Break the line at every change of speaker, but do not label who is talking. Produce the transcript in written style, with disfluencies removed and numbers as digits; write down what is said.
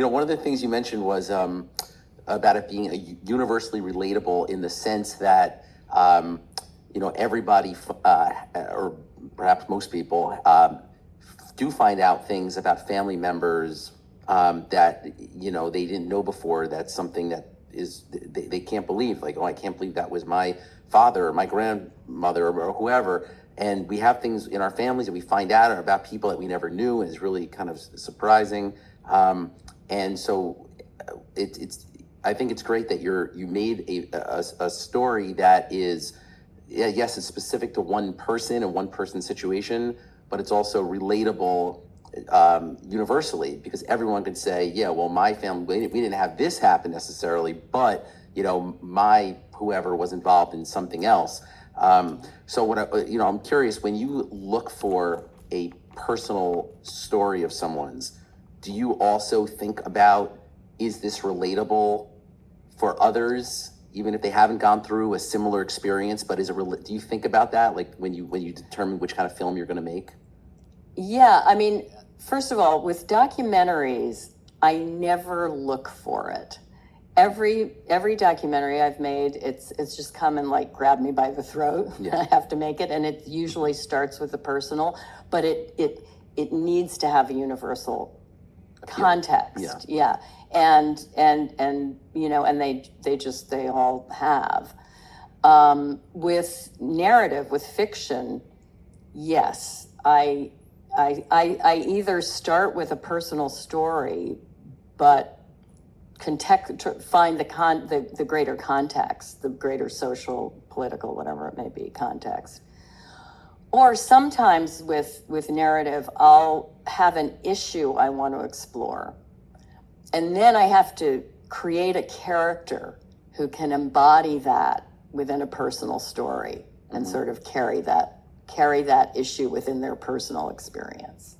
One of the things you mentioned was about it being universally relatable in the sense that, everybody, or perhaps most people, do find out things about family members that, they didn't know before. That's something that they can't believe. Like, oh, I can't believe that was my father or my grandmother or whoever. And we have things in our families that we find out about people that we never knew, and it's really kind of surprising. And so I think it's great that you made a story that is, yes, it's specific to one person and one person's situation, but it's also relatable universally, because everyone could say, yeah, well, my family, we didn't have this happen necessarily, but my whoever was involved in something else. So what I'm curious, when you look for a personal story of someone's, do you also think about, is this relatable for others, even if they haven't gone through a similar experience? But do you think about that, like when you determine which kind of film you're going to make?
Yeah, I mean, first of all, with documentaries, I never look for it. Every documentary I've made, it's just come and like grab me by the throat. Yeah. I have to make it, and it usually starts with the personal, but it needs to have a universal context. Yeah. And they all have. With narrative, with fiction, yes, I either start with a personal story, but find the greater context, the greater social, political, whatever it may be, context. Or sometimes with narrative, I'll have an issue I want to explore. And then I have to create a character who can embody that within a personal story and sort of carry that issue within their personal experience.